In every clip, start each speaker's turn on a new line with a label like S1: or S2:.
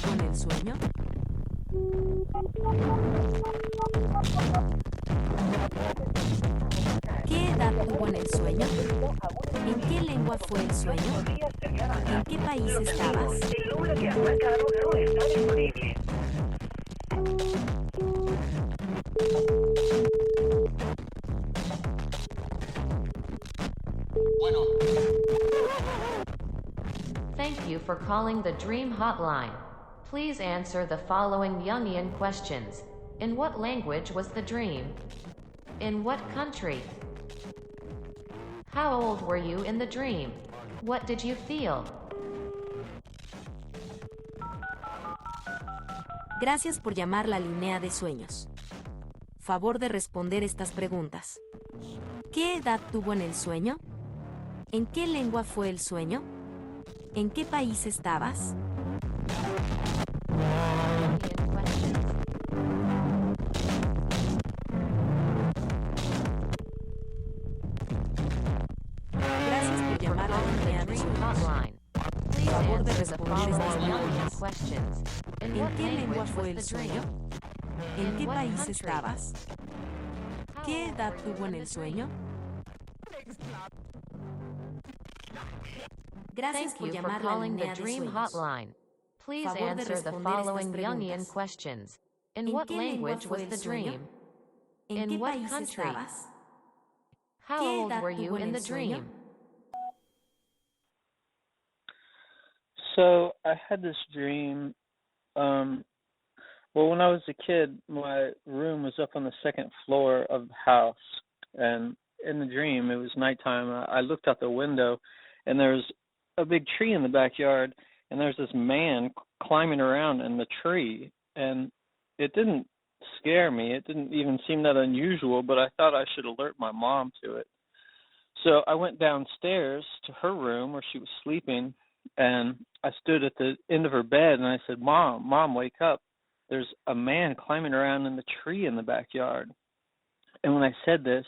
S1: tuvo en el sueño? ¿Qué edad tuvo en el sueño? ¿En qué lengua fue el sueño? ¿En qué país estabas?
S2: El número que has marcado no está disponible.
S3: Thank you for calling the Dream Hotline. Please answer the following Jungian questions. In what language was the dream? In what country? How old were you in the dream? What did you feel?
S1: Gracias por llamar la línea de sueños. Favor de responder estas preguntas. ¿Qué edad tuvo en el sueño? ¿En qué lengua fue el sueño? ¿En qué país estabas?
S3: Jungian questions.
S1: Gracias por llamar a la
S3: Calling
S1: línea
S3: the
S1: de
S3: Dream
S1: sueños.
S3: Hotline. Please
S1: Favor de
S3: answer the
S1: responder estas
S3: following Jungian
S1: preguntas.
S3: questions. In
S1: ¿En
S3: what
S1: qué lengua
S3: language
S1: fue
S3: was
S1: el
S3: the
S1: sueño?
S3: dream?
S1: ¿En
S3: In
S1: qué
S3: what
S1: país
S3: country?
S1: estabas?
S3: How
S1: ¿Qué
S3: old
S1: edad
S3: were you
S1: tuvo en
S3: in
S1: el
S3: the
S1: sueño?
S3: dream?
S1: Gracias
S3: Thank
S1: por
S3: you for
S1: llamar la
S3: calling the
S1: línea de
S3: Dream
S1: sueños.
S3: Hotline. Please
S1: Favor de
S3: answer the
S1: responder
S3: following
S1: estas
S3: Jungian
S1: preguntas.
S3: questions. In
S1: ¿En
S3: what
S1: qué lengua
S3: language
S1: fue
S3: was
S1: el
S3: the
S1: sueño?
S3: dream?
S1: ¿En
S3: In
S1: qué
S3: what
S1: país
S3: country?
S1: estabas?
S3: How
S1: ¿Qué
S3: old
S1: edad
S3: were you
S1: tuvo en
S3: in
S1: el
S3: the
S1: sueño?
S3: dream?
S4: So I had this dream. Well, when I was a kid, my room was up on the second floor of the house, and in the dream, it was nighttime. I looked out the window, and there was a big tree in the backyard, and there's this man climbing around in the tree, and it didn't scare me. It didn't even seem that unusual, but I thought I should alert my mom to it. So I went downstairs to her room where she was sleeping, and I stood at the end of her bed, and I said, Mom, wake up. There's a man climbing around in the tree in the backyard. And when I said this,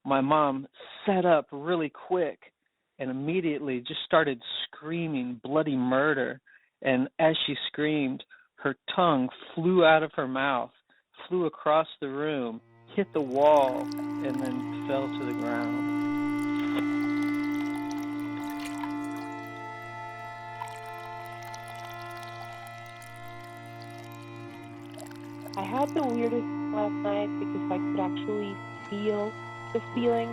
S4: my mom sat up really quick and immediately just started screaming bloody murder. And as she screamed, her tongue flew out of her mouth, flew across the room, hit the wall, and then fell to the ground.
S5: I had the weirdest last night because I could actually feel the feeling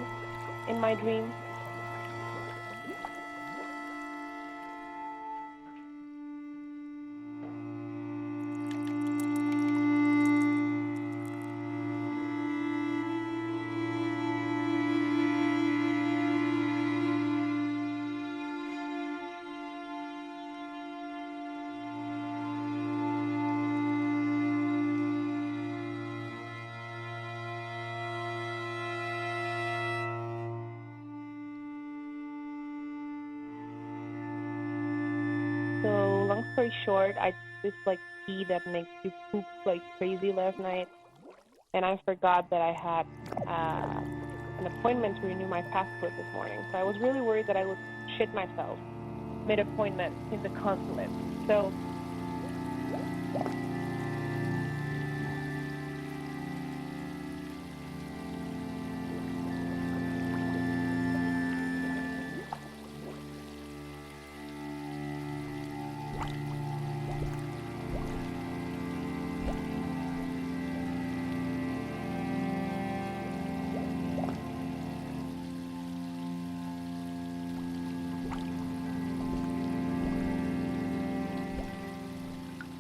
S5: in my dream. So long story short, I took this tea that makes you poop like crazy last night, and I forgot that I had an appointment to renew my passport this morning. So I was really worried that I would shit myself mid-appointment in the consulate. So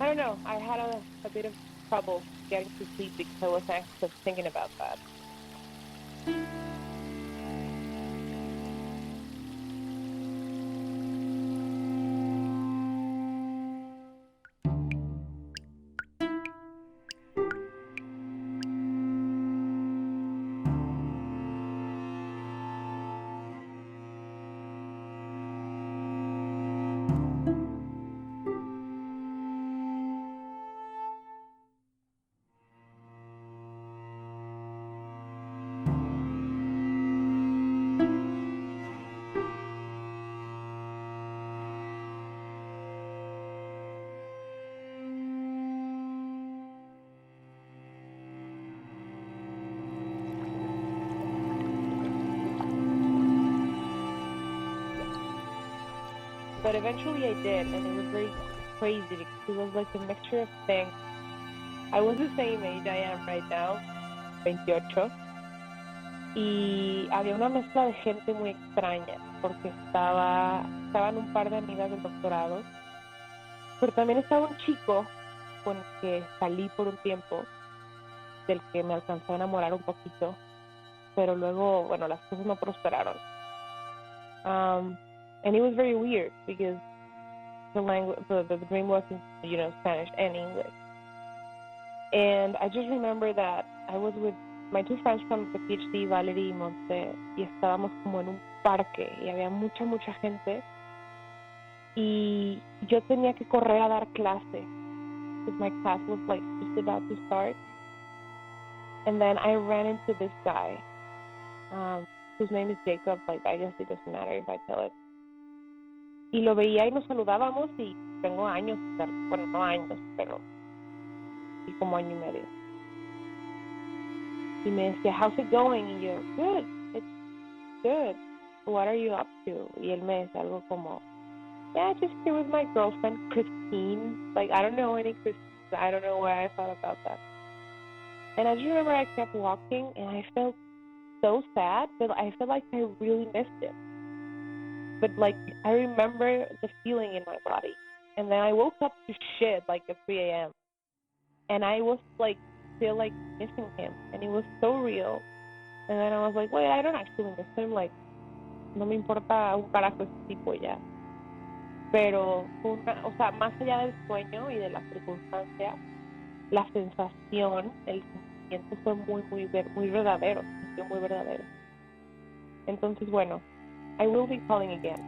S5: I don't know. I had a bit of trouble getting to sleep because I was anxious thinking about that. But eventually I did, and it was very crazy because it was like a mixture of things. I was the same age I am right now, 28, y había una mezcla de gente muy extraña, porque estaban un par de amigas del doctorado, pero también estaba un chico con el que salí por un tiempo, del que me alcanzó a enamorar un poquito, pero luego, bueno, las cosas no prosperaron. And it was very weird because the dream was in, Spanish and English. And I just remember that I was with my two friends from the PhD, Valerie y Monte, y estábamos como en un parque y había mucha gente y yo tenía que correr a dar clase because my class was like just about to start. And then I ran into this guy, whose name is Jacob. Like, I guess it doesn't matter if I tell it. Y lo veía y nos saludábamos y tengo años, bueno, no años, pero sí como año y medio. Y me decía, how's it going? Y yo, good, it's good. What are you up to? Y él me decía algo como, yeah, just here with my girlfriend, Christine. Like, I don't know any Christine. I don't know why I thought about that. And I just remember I kept walking, and I felt so sad, but I felt like I really missed him. But, like, I remember the feeling in my body. And then I woke up to shit, like, at 3 a.m. And I was, like, still, like, missing him. And it was so real. And then I was like, wait, I don't actually miss him. Like, no me importa un carajo ese tipo ya. Pero, o sea, más allá del sueño y de la circunstancia, la sensación, el sentimiento fue muy verdadero. Fue muy verdadero. Entonces, bueno, I will be calling again.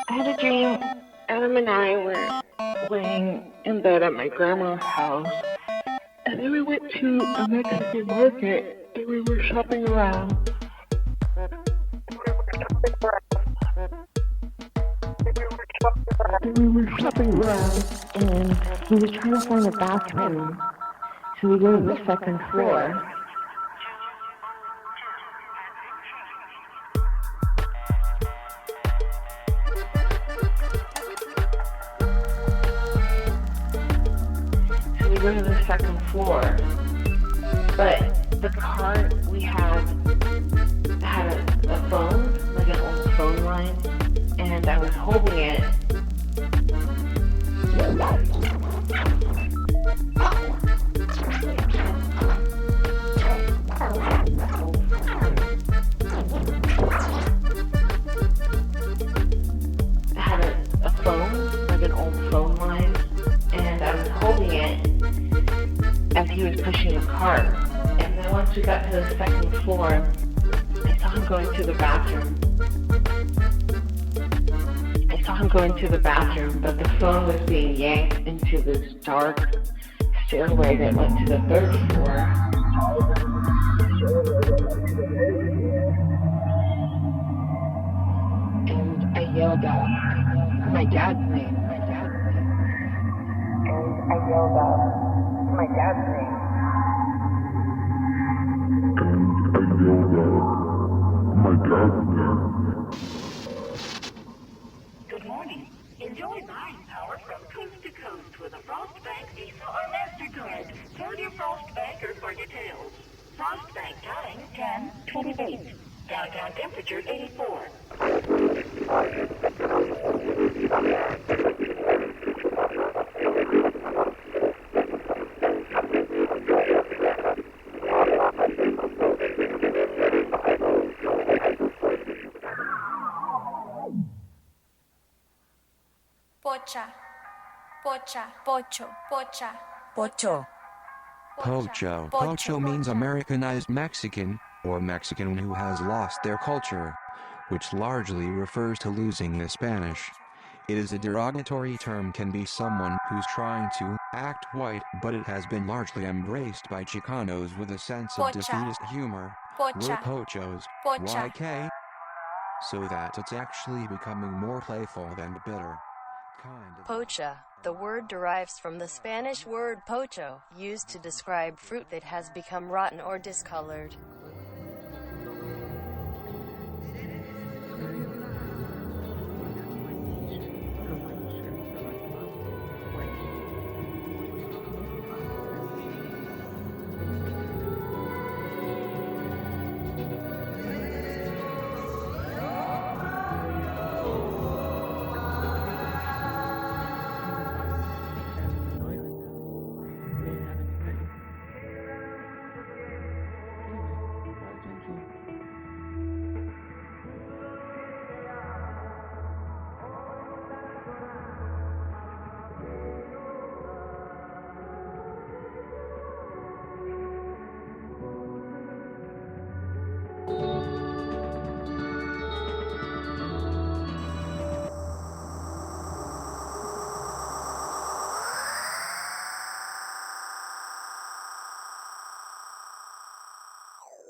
S6: I had a dream. Adam and I were laying in bed at my grandma's house, and then we went to a Mexican market, and we were shopping around. And we were shopping around, and we were trying to find a bathroom, so we go to the second floor. We go to the second floor, but the cart we had a phone, like an old phone line, and I was holding it. I had a phone, like an old phone line, and I was holding it as he was pushing a cart. And then once we got to the second floor, I saw him going to the bathroom. But the phone was being yanked into this dark stairway that went to the third floor. And I yelled out my dad's name.
S2: Good morning. Enjoy buying power from coast to coast with a Frost Bank Visa or MasterCard. Tell your Frost banker for details. Frost Bank time 10:28. Downtown temperature 84.
S7: Pocha, pocha, pocho, pocha, pocho.
S8: Pocho. Pocho means Americanized Mexican, or Mexican who has lost their culture, which largely refers to losing the Spanish. It is a derogatory term, can be someone who's trying to act white, but it has been largely embraced by Chicanos with a sense of
S7: Pocha.
S8: defeatist humor.
S7: Pocha.
S8: We're pochos,
S7: Pocha.
S8: YK, so that it's actually becoming more playful than bitter.
S9: Pocha. The word derives from the Spanish word pocho, used to describe fruit that has become rotten or discolored.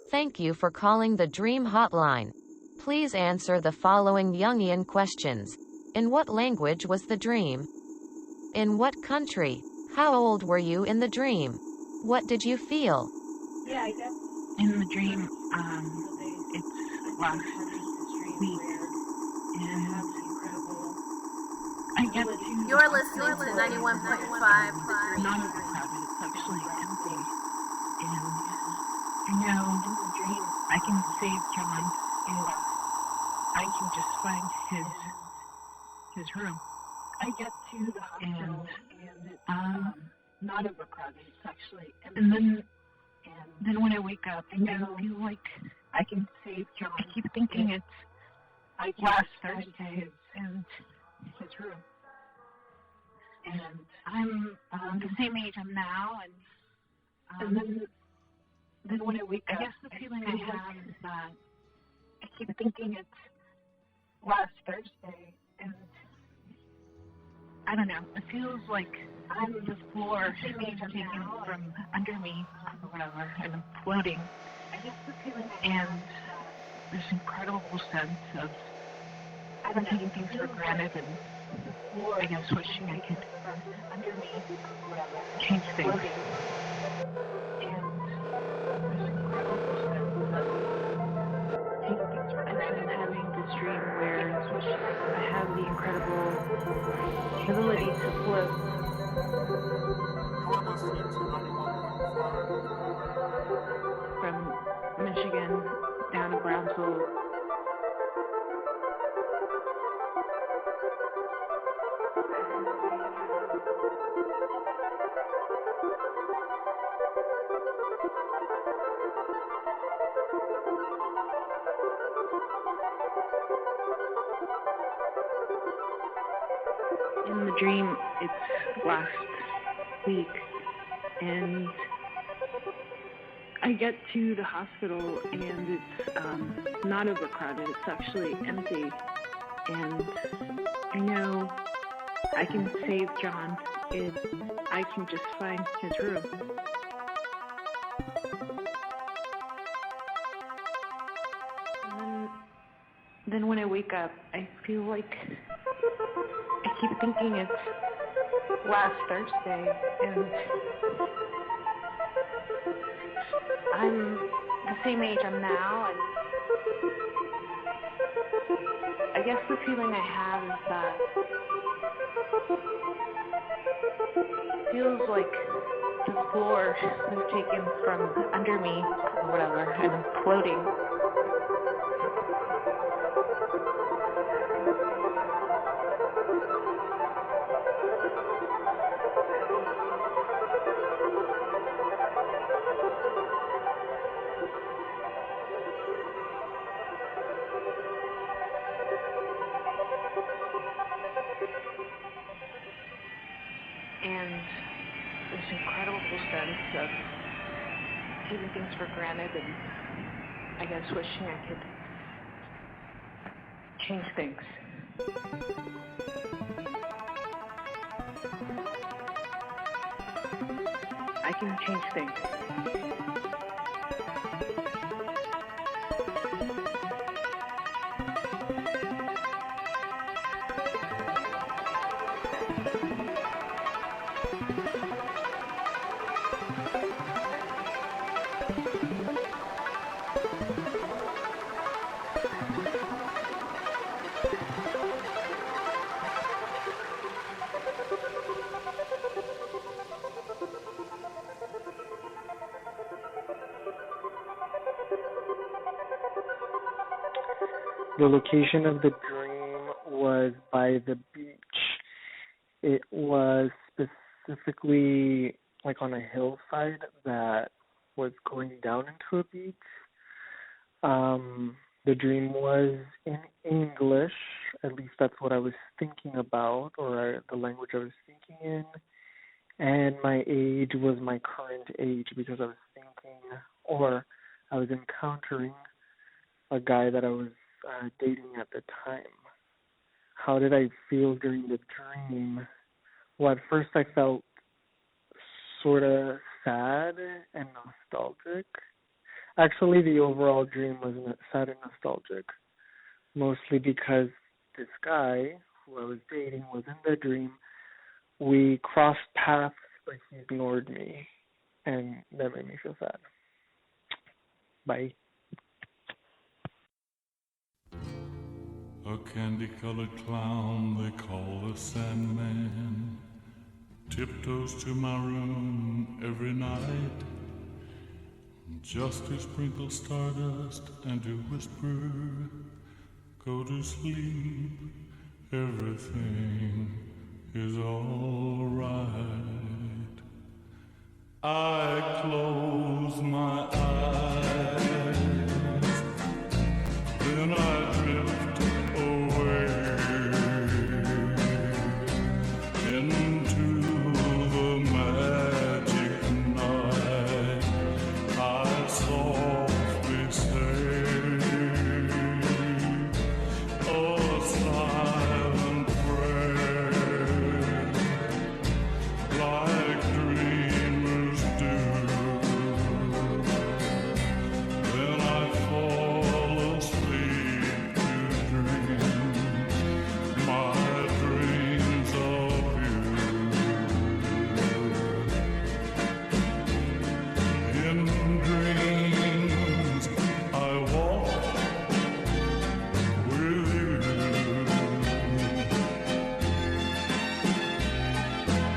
S3: Thank you for calling the Dream Hotline. Please answer the following Jungian questions. In what language was the dream? In what country? How old were you in the dream? What did you feel?
S6: Yeah, I guess. In the dream, it's last week, and I get to...
S7: You're listening to 91.5.
S6: Not overcrowded, it's actually empty. And I know in the dream I can save John if I can just find his room. I get to the hospital and not overcrowded, it's actually empty. And then when I wake up, I feel like I can save John. I keep thinking it's last Thursday and his room. And I'm the same age I'm now, and then when I wake up, I guess the feeling I have is that I keep thinking it's last Thursday, and I don't know, it feels like the floor is taken from under me or whatever, and I'm floating. I guess the feeling and this incredible sense of taking things for granted and I guess wishing I could change things. And this incredible sense of taking things for granted. I've been having this dream where I have the incredible ability to float. From Michigan down to Brownsville. In the dream, it's last week, and I get to the hospital, and it's not overcrowded, it's actually empty, and I know I can save John if I can just find his room. And then when I wake up, I feel like I keep thinking it's last Thursday, and I'm the same age I'm now, and I guess the feeling I have is that it feels like the floor is taken from under me or whatever, and I'm floating. And this incredible sense of taking things for granted and I guess wishing I could change things. I can change things.
S10: The location of the dream was by the beach. It was specifically like on a hillside that was going down into a beach. The dream was in English, at least that's what I was thinking about, or the language I was thinking in. And my age was my current age because I was thinking, or I was encountering a guy that I was dating at the time. How did I feel during the dream? Well, at first I felt sort of sad and nostalgic. Actually, the overall dream was sad and nostalgic, mostly because this guy who I was dating was in the dream. We crossed paths, but he ignored me, and that made me feel sad. Bye.
S11: A candy-colored clown they call the Sandman tiptoes to my room every night just to sprinkle stardust and to whisper, go to sleep, everything is all right. I close my eyes, then I drift away into the magic night. I softly say a silent prayer, like dreamers do. Then I fall asleep to dream my dreams of you. In dreams I walk with you.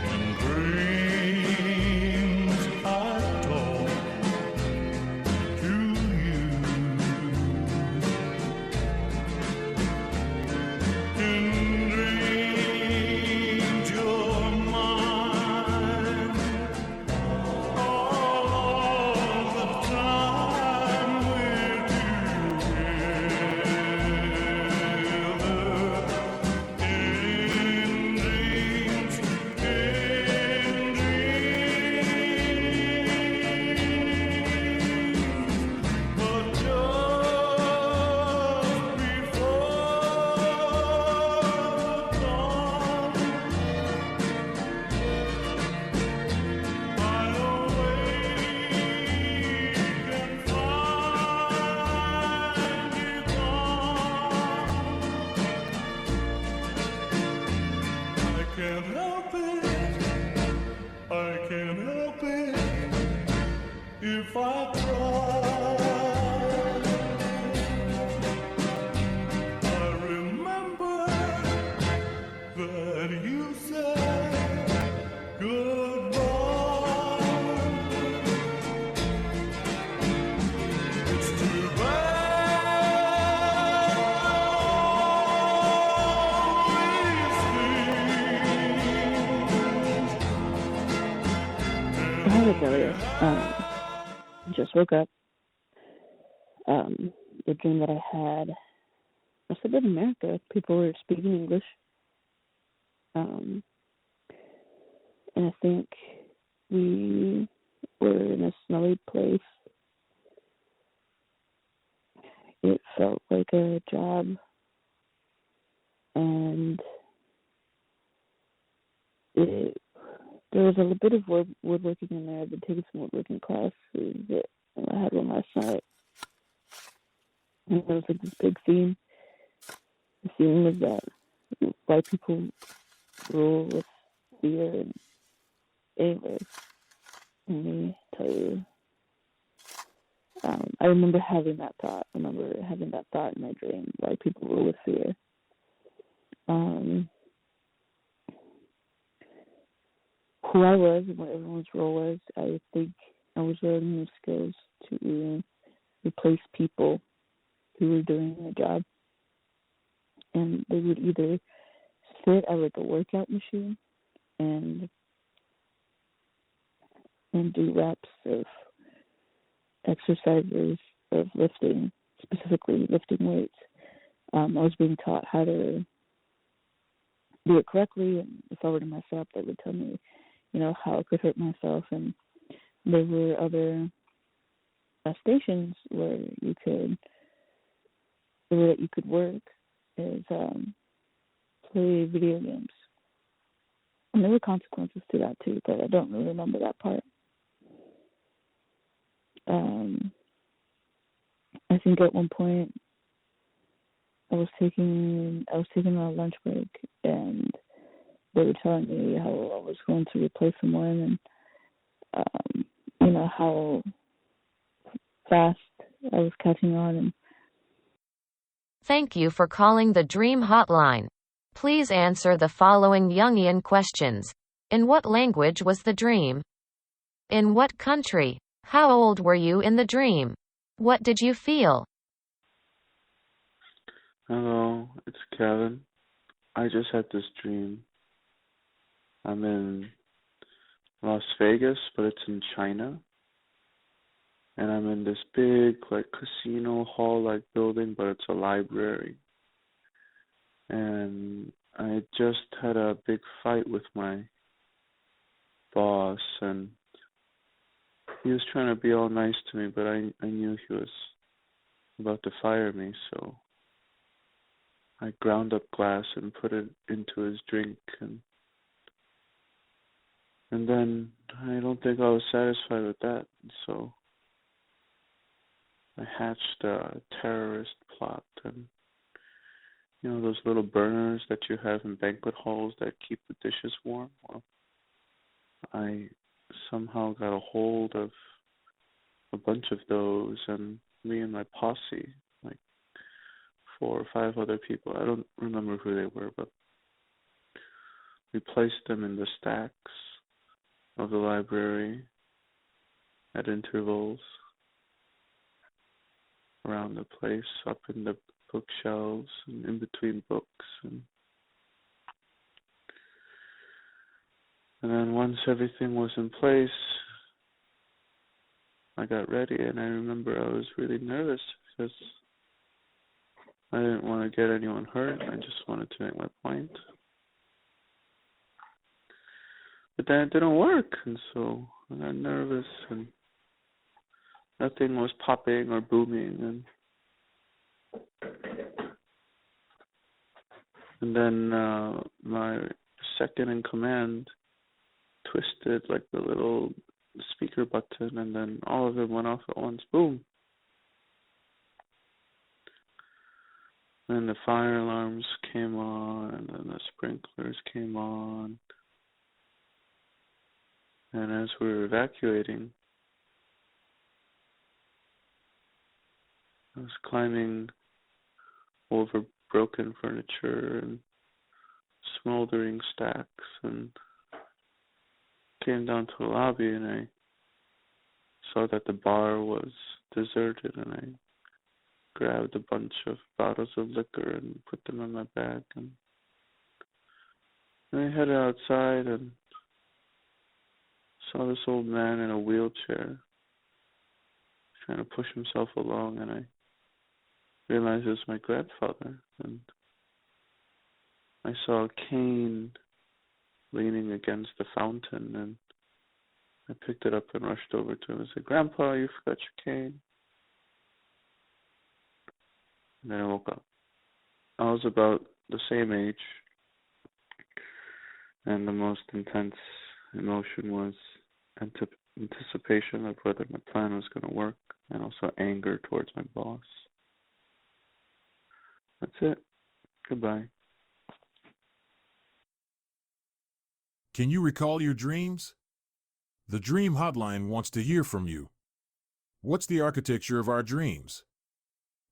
S11: In dreams I talk to you. In dreams you're mine all the time we're together. In dreams, but just before dawn, I awake and find you gone. I can't help it, I can't help it if I try. I remember that you said goodbye. It's too bad
S12: I had it earlier. Just woke up. The dream that I had must have been America. People were speaking English. And I think we were in a snowy place. it felt like a job, and there was a bit of woodworking in there. I've been taking some woodworking classes that I had one last night, and there was like this big theme. The theme was that white people rule with fear and anger. Let me tell you, I remember having that thought. I remember having that thought in my dream. White people rule with fear. Who I was and what everyone's role was, I think I was learning new skills to replace people who were doing a job. And they would either sit at like a workout machine and do reps of exercises of lifting, specifically lifting weights. I was being taught how to do it correctly, and if I were to mess up, they would tell me, how I could hurt myself. And there were other stations where you could work is play video games. And there were consequences to that too, but I don't really remember that part. I think at one point I was taking a lunch break, and they were telling me how I was going to replace someone, and how fast I was catching on. And
S3: thank you for calling the Dream Hotline. Please answer the following Jungian questions. In what language was the dream? In what country? How old were you in the dream? What did you feel?
S13: Hello, it's Kevin. I just had this dream. I'm in Las Vegas, but it's in China. And I'm in this big, casino hall-like building, but it's a library. And I just had a big fight with my boss, and he was trying to be all nice to me, but I knew he was about to fire me, so I ground up glass and put it into his drink, and then I don't think I was satisfied with that, so I hatched a terrorist plot. And those little burners that you have in banquet halls that keep the dishes warm? Well, I somehow got a hold of a bunch of those, and me and my posse, 4 or 5 other people, I don't remember who they were, but we placed them in the stacks of the library at intervals around the place, up in the bookshelves and in between books. And then once everything was in place, I got ready, and I remember I was really nervous because I didn't want to get anyone hurt. I just wanted to make my point. But then it didn't work, and so I got nervous, and nothing was popping or booming, and then my second in command twisted the little speaker button, and then all of them went off at once. Boom. Then the fire alarms came on, and then the sprinklers came on. And as we were evacuating, I was climbing over broken furniture and smoldering stacks, and came down to the lobby, and I saw that the bar was deserted, and I grabbed a bunch of bottles of liquor and put them in my bag, and I headed outside and saw this old man in a wheelchair trying to push himself along, and I realized it was my grandfather, and I saw a cane leaning against the fountain, and I picked it up and rushed over to him and said, "Grandpa, you forgot your cane." And then I woke up. I was about the same age, and the most intense emotion was anticipation of whether my plan was going to work, and also anger towards my boss. That's it. Goodbye.
S14: Can you recall your dreams? The Dream Hotline wants to hear from you. What's the architecture of our dreams?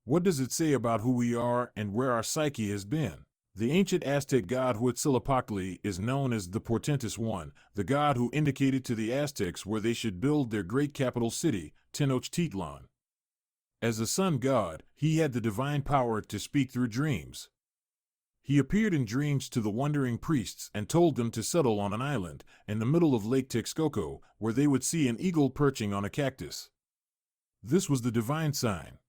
S14: What does it say about who we are and where our psyche has been? The ancient Aztec god Huitzilopochtli is known as the portentous one, the god who indicated to the Aztecs where they should build their great capital city, Tenochtitlan. As the sun god, he had the divine power to speak through dreams. He appeared in dreams to the wandering priests and told them to settle on an island in the middle of Lake Texcoco, where they would see an eagle perching on a cactus. This was the divine sign.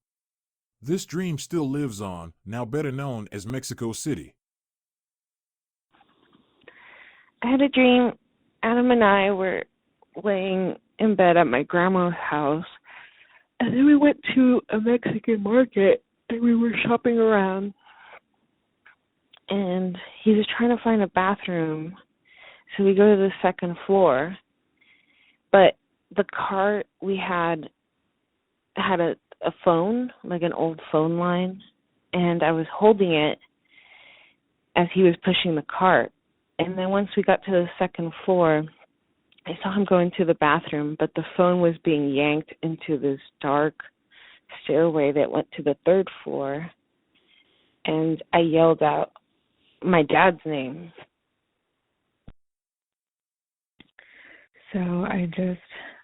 S14: This dream still lives on, now better known as Mexico City.
S5: I had a dream. Adam and I were laying in bed at my grandma's house, and then we went to a Mexican market, and we were shopping around, and he was trying to find a bathroom, so we go to the second floor, but the cart we had a phone, like an old phone line, and I was holding it as he was pushing the cart. And then once we got to the second floor, I saw him going to the bathroom, but the phone was being yanked into this dark stairway that went to the third floor. And I yelled out my dad's name.
S12: So I just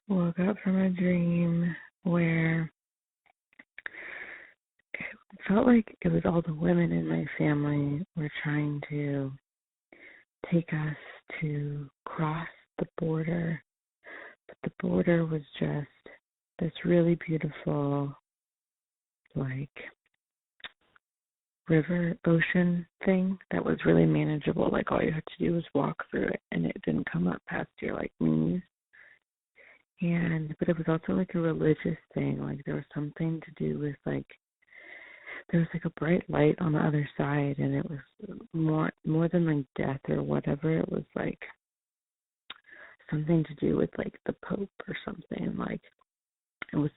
S12: woke up from a dream where it felt like it was all the women in my family were trying to take us to cross the border, but the border was just this really beautiful, like, river ocean thing that was really manageable. Like, all you had to do was walk through it, and it didn't come up past your, like, knees. But it was also, like, a religious thing. Like, there was something to do with, like, there was like a bright light on the other side, and it was more than like death or whatever. It was like something to do with like the Pope or something. Like, it was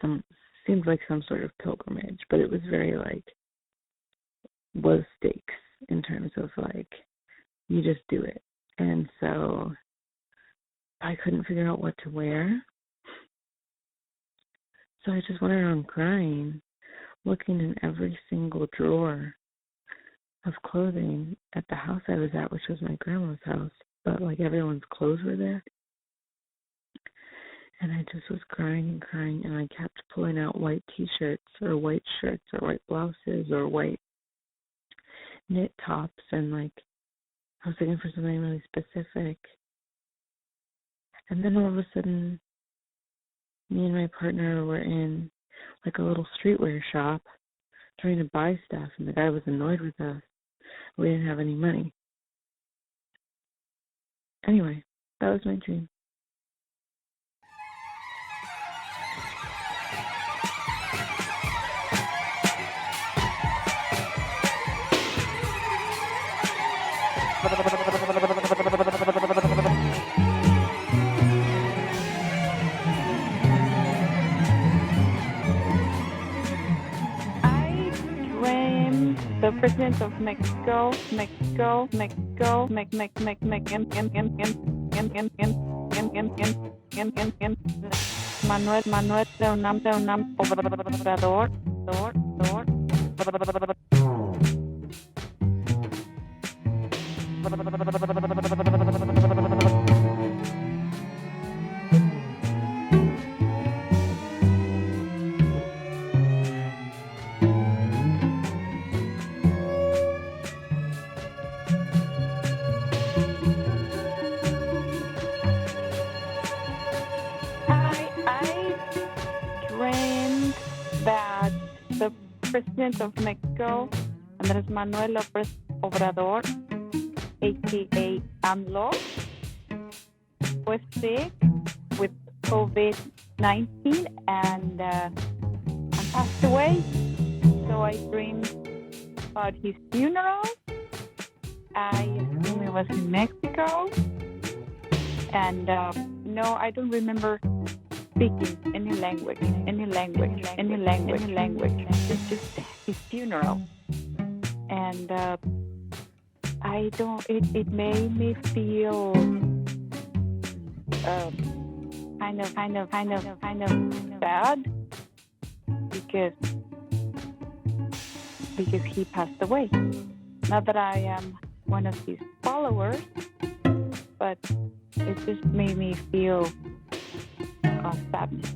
S12: seemed like some sort of pilgrimage, but it was very like low stakes in terms of like you just do it. And so I couldn't figure out what to wear, so I just went around crying, looking in every single drawer of clothing at the house I was at, which was my grandma's house, but like everyone's clothes were there. And I just was crying and crying, and I kept pulling out white t-shirts or white shirts or white blouses or white knit tops, and like I was looking for something really specific. And then all of a sudden, me and my partner were in like a little streetwear shop trying to buy stuff, and the guy was annoyed with us. We didn't have any money. Anyway, that was my dream.
S5: The president of Mexico, Manuel Obrador. That the president of Mexico, Andrés Manuel López Obrador, aka AMLO, was sick with COVID-19 and passed away. So I dreamed
S12: about his funeral. I assume it was in Mexico. And no, I don't remember speaking any language. It's just his funeral. And I don't, it made me feel kind of bad because he passed away. Not that I am one of his followers, but it just made me feel sadness.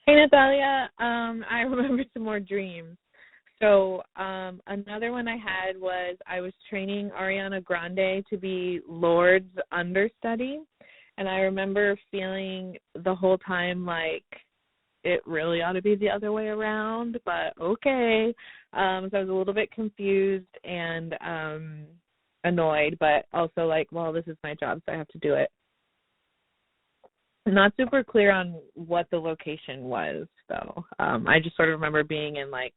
S5: Hey, Natalia. I remember some more dreams. So another one I had was I was training Ariana Grande to be Lord's understudy. And I remember feeling the whole time like it really ought to be the other way around, but okay. So I was a little bit confused and annoyed, but also like, well, this is my job, so I have to do it. Not super clear on what the location was, though. I just sort of remember being in, like,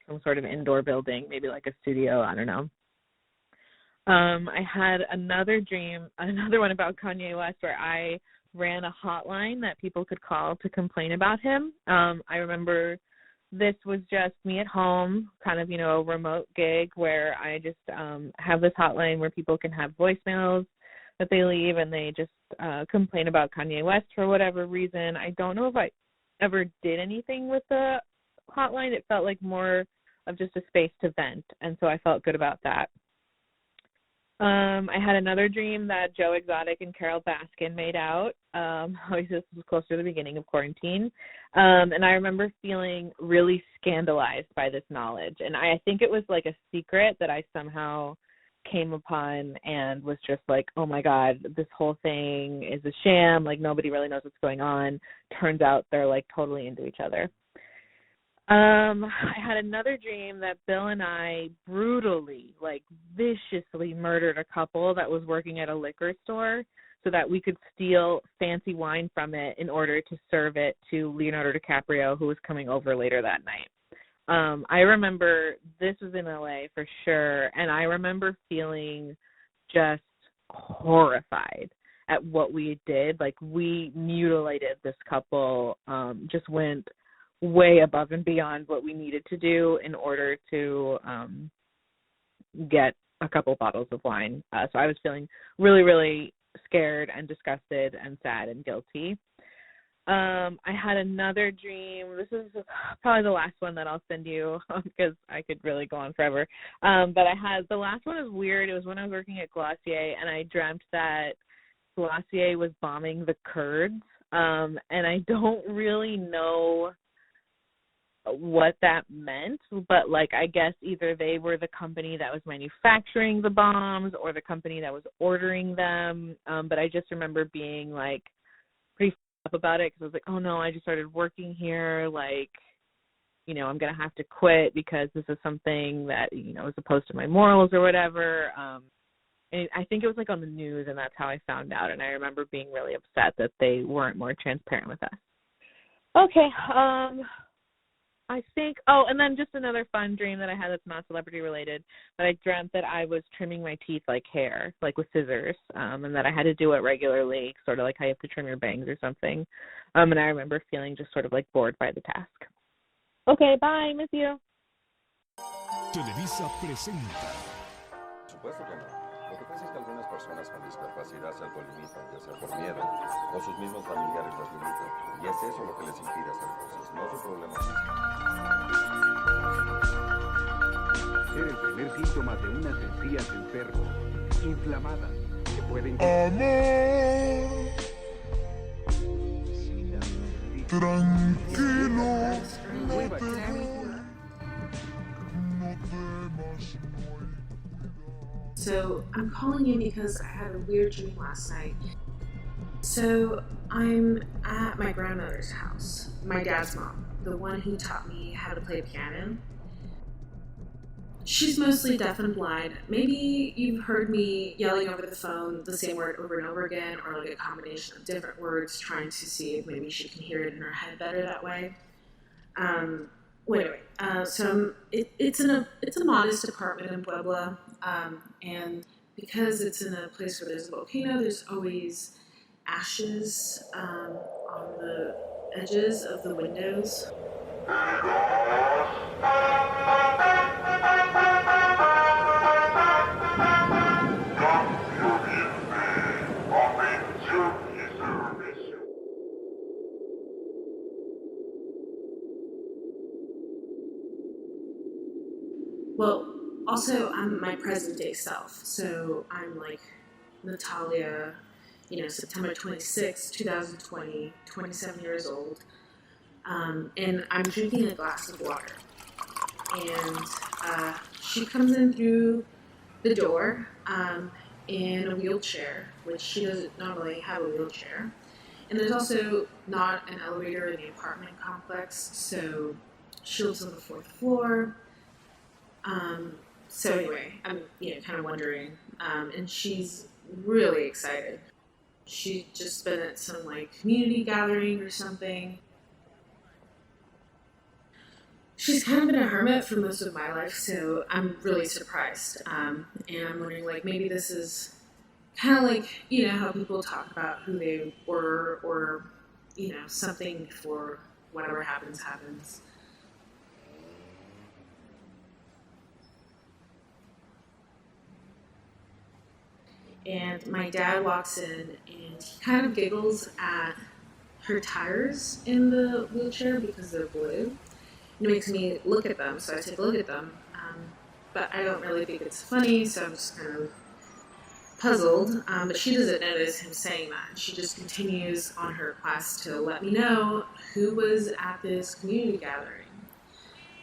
S5: some sort of indoor building, maybe like a studio, I don't know. I had another dream, another one about Kanye West, where I ran a hotline that people could call to complain about him. I remember this was just me at home, kind of, a remote gig where I just have this hotline where people can have voicemails that they leave, and they just complain about Kanye West for whatever reason. I don't know if I ever did anything with the hotline. It felt like more of just a space to vent, and so I felt good about that. I had another dream that Joe Exotic and Carol Baskin made out. Obviously, this was closer to the beginning of quarantine. And I remember feeling really scandalized by this knowledge. And I think it was like a secret that I somehow came upon and was just like, oh my God, this whole thing is a sham. Like, nobody really knows what's going on. Turns out they're like totally into each other. I had another dream that Bill and I brutally, like viciously murdered a couple that was working at a liquor store so that we could steal fancy wine from it in order to serve it to Leonardo DiCaprio, who was coming over later that night. I remember this was in LA for sure, and I remember feeling just horrified at what we did. Like, we mutilated this couple, just went way above and beyond what we needed to do in order to get a couple bottles of wine. So I was feeling really, really scared and disgusted and sad and guilty. I had another dream. This is probably the last one that I'll send you because I could really go on forever. But I had, the last one is weird. It was when I was working at Glossier, and I dreamt that Glossier was bombing the Kurds. And I don't really know what that meant, but like, I guess either they were the company that was manufacturing the bombs or the company that was ordering them. But I just remember being like pretty up about it because I was like, oh no, I just started working here, like, I'm gonna have to quit because this is something that is opposed to my morals or whatever. And I think it was like on the news, and that's how I found out. And I remember being really upset that they weren't more transparent with us. Okay, I think, and then just another fun dream that I had that's not celebrity related, but I dreamt that I was trimming my teeth like hair, like with scissors, and that I had to do it regularly, sort of like how you have to trim your bangs or something. And I remember feeling just sort of like bored by the task. Okay, bye, miss you.
S15: Televisa presenta.
S16: Supuesto que no. Lo que pasa es que algunas personas con discapacidad se autolimitan, ya sea por miedo o sus mismos familiares las limitan. Y es eso lo que les impide hacer cosas, no su problema físico.
S17: Ser el primer síntoma de unas encías enfermas, inflamadas, que pueden...
S11: Tranquilo, no te
S18: So I'm calling in because I had a weird dream last night. So I'm at my grandmother's house, my dad's mom, the one who taught me how to play piano. She's mostly deaf and blind. Maybe you've heard me yelling over the phone the same word over and over again, or like a combination of different words, trying to see if maybe she can hear it in her head better that way. It's a modest apartment in Puebla, and because it's in a place where there's a volcano, there's always ashes on the edges of the windows. Well, also, I'm my present day self. So I'm like Natalia, September 26, 2020, 27 years old. And I'm drinking a glass of water. And she comes in through the door in a wheelchair, which she doesn't normally have a wheelchair. And there's also not an elevator in the apartment complex, so she lives on the 4th floor. So anyway, I'm kind of wondering, and she's really excited. She's just been at some community gathering or something. She's kind of been a hermit for most of my life, so I'm really surprised. And I'm wondering, maybe this is kind of how people talk about who they were, or, something before whatever happens. And my dad walks in, and he kind of giggles at her tires in the wheelchair because they're blue. It makes me look at them, so I take a look at them. But I don't really think it's funny, so I'm just kind of puzzled. But she doesn't notice him saying that. She just continues on her quest to let me know who was at this community gathering.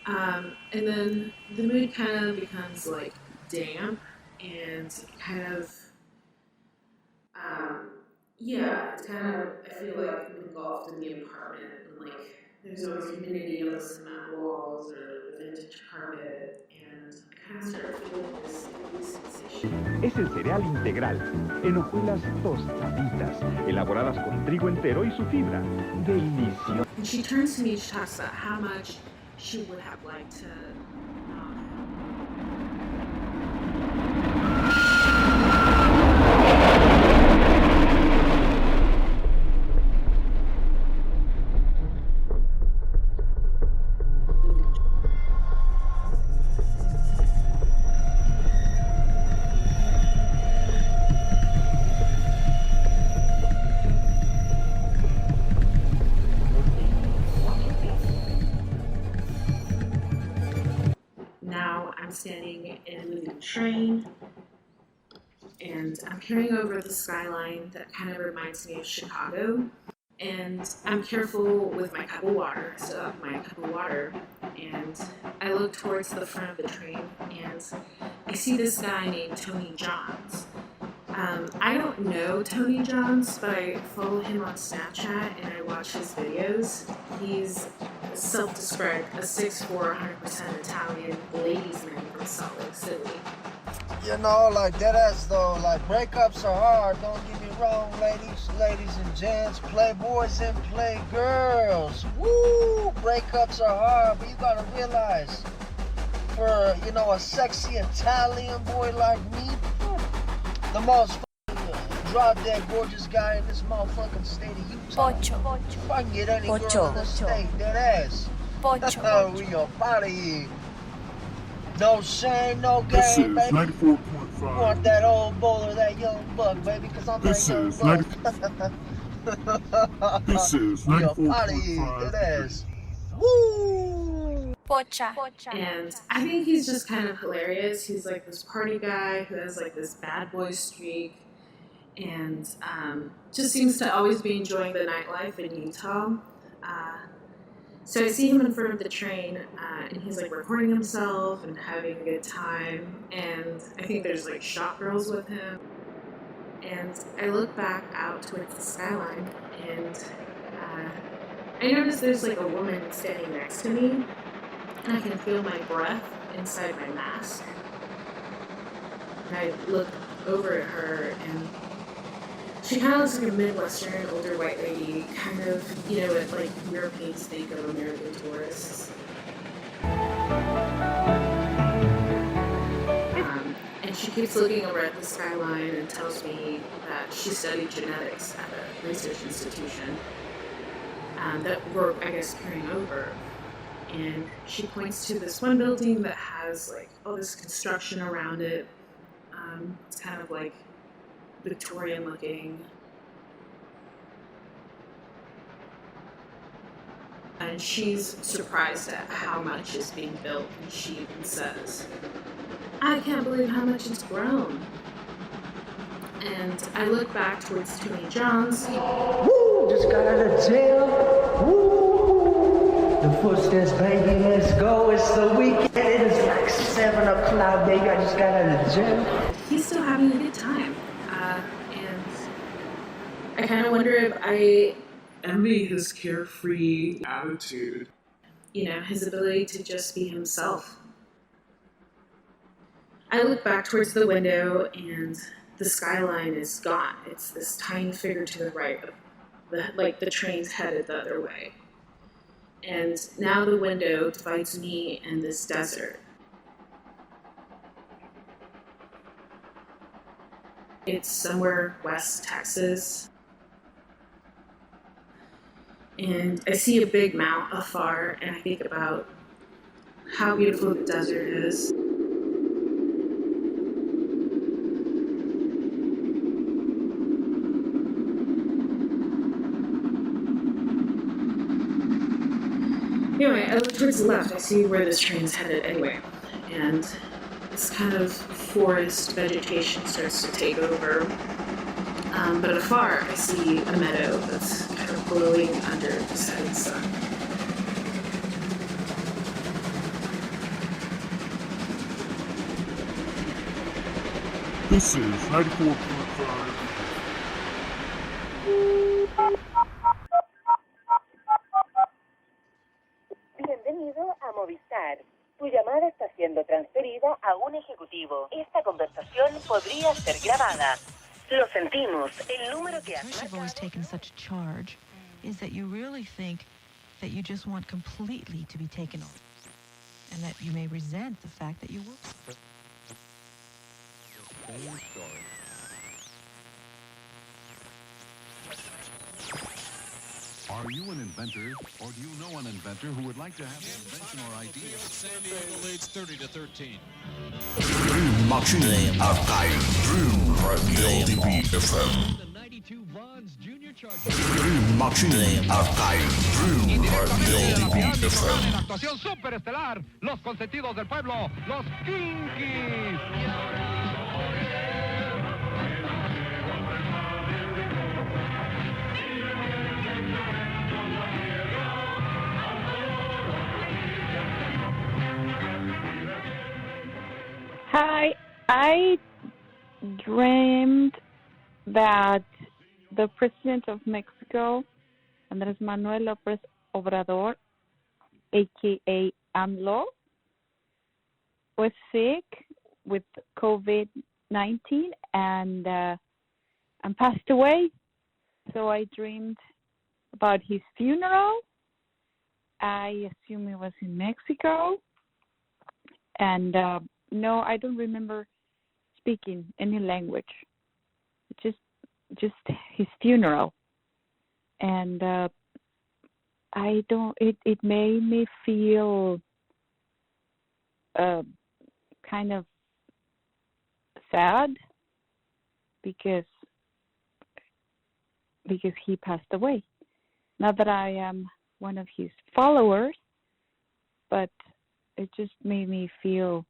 S18: And then the mood kind of becomes damp and kind of it's kind of, I feel like I'm engulfed in the apartment, and there's always humidity on the cement walls or the vintage carpet, and I kind of start feeling this sensation.
S17: Es el cereal integral, en hojuelas tostaditas, elaboradas con trigo entero y su fibra. Delicioso.
S18: And she turns to me and she talks about how much she would have liked to not have. I'm standing in a moving train, and I'm peering over the skyline that kind of reminds me of Chicago. And I'm careful with my cup of water, I still have my cup of water, and I look towards the front of the train, and I see this guy named Tony Johns. I don't know Tony Johns, but I follow him on Snapchat and I watch his videos. He's self-described a 6'4", 100% Italian ladies man from Salt Lake City.
S19: Dead ass though, breakups are hard, don't get me wrong, ladies and gents, playboys and playgirls. Woo! Breakups are hard, but you gotta realize, for, a sexy Italian boy like me, the most drop-dead gorgeous guy in this motherfucking state of Utah.
S20: Pocho.
S19: If I can get any girl in the state, dead ass.
S20: Pocho.
S19: We gonna party. No shame, no
S11: This
S19: game,
S11: is
S19: baby.
S11: 94.5.
S19: Want that old bull or that young buck, baby, cause I'm
S11: This
S19: that young
S11: is
S19: buck.
S11: 90. This is
S19: We up out of here,
S11: 94.5
S19: that ass. Woo!
S7: Pocha.
S18: And I think he's just kind of hilarious. He's like this party guy who has like this bad boy streak and just seems to always be enjoying the nightlife in Utah. So I see him in front of the train and he's like recording himself and having a good time. And I think there's like shop girls with him. And I look back out towards the skyline and I notice there's like a woman standing next to me. And I can feel my breath inside my mask. And I look over at her, and she kind of looks like a Midwestern, older white lady, kind of, you know, what like Europeans think of American tourists. And she keeps looking over at the skyline and tells me that she studied genetics at a research institution that we're, I guess, carrying over. And she points to this one building that has like all this construction around it. It's kind of like Victorian looking. And she's surprised at how much is being built. And she even says, I can't believe how much it's grown. And I look back towards Tony Johns.
S19: Woo! Just got out of jail. Woo! The footsteps, baby, let's go. It's the weekend. It is like 7 o'clock, baby. I just got out of jail.
S18: He's still having a good time. And I kind of wonder if I envy his carefree attitude. You know, his ability to just be himself. I look back towards the window and the skyline is gone. It's this tiny figure to the right, like the train's headed the other way. And now the window divides me and this desert. It's somewhere West Texas. And I see a big mount afar, and I think about how beautiful the desert is. Anyway, I look towards the left. I see where this train's headed anyway. And this kind of forest vegetation starts to take over. But afar, I see a meadow that's kind of glowing under the setting sun.
S11: This is 94.5.
S15: Bienvenido a Movistar. Tu llamada está siendo transferida a un ejecutivo. Esta conversación podría ser grabada. Lo sentimos. El número que has
S20: Because you've always taken such charge is that you really think that you just want completely to be taken over, and that you may resent the fact that you were.
S21: Are you an inventor, or do you know an inventor who would like to have an invention or idea?
S22: San Diego leads 30-13.
S11: Dream Machine Archive. Dream Radio DBFM. Dream Machine Archive. Dream Radio DBFM.
S17: Actuación superestelar, los consentidos del pueblo, los Kinkies.
S12: Hi, I dreamed that the president of Mexico, Andrés Manuel López Obrador, aka AMLO, was sick with COVID-19 and passed away. So I dreamed about his funeral. I assume it was in Mexico. And no, I don't remember speaking any language. Just his funeral. And it made me feel kind of sad because he passed away. Not that I am one of his followers, but it just made me feel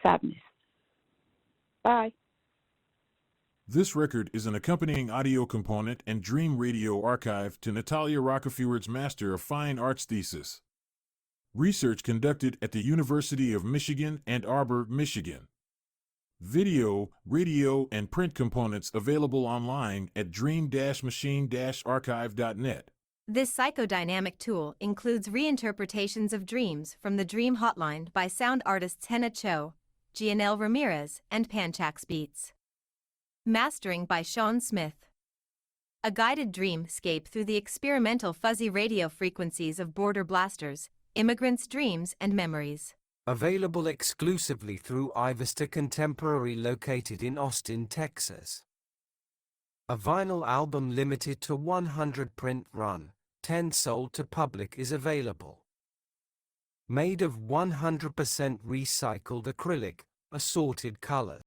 S12: sadness. Bye.
S14: This record is an accompanying audio component and Dream Radio archive to Natalia Rockefield's Master of Fine Arts thesis. Research conducted at the University of Michigan, Ann Arbor, Michigan. Video, radio, and print components available online at dream-machine-archive.net.
S1: This psychodynamic tool includes reinterpretations of dreams from the Dream Hotline by sound artists Henna Cho, Gianelle Ramirez, and Panchax Beats. Mastering by Sean Smith. A guided dreamscape through the experimental fuzzy radio frequencies of border blasters, immigrants' dreams and memories.
S4: Available exclusively through iVista Contemporary located in Austin, Texas. A vinyl album limited to 100 print run, 10 sold to public is available. Made of 100% recycled acrylic, assorted colors.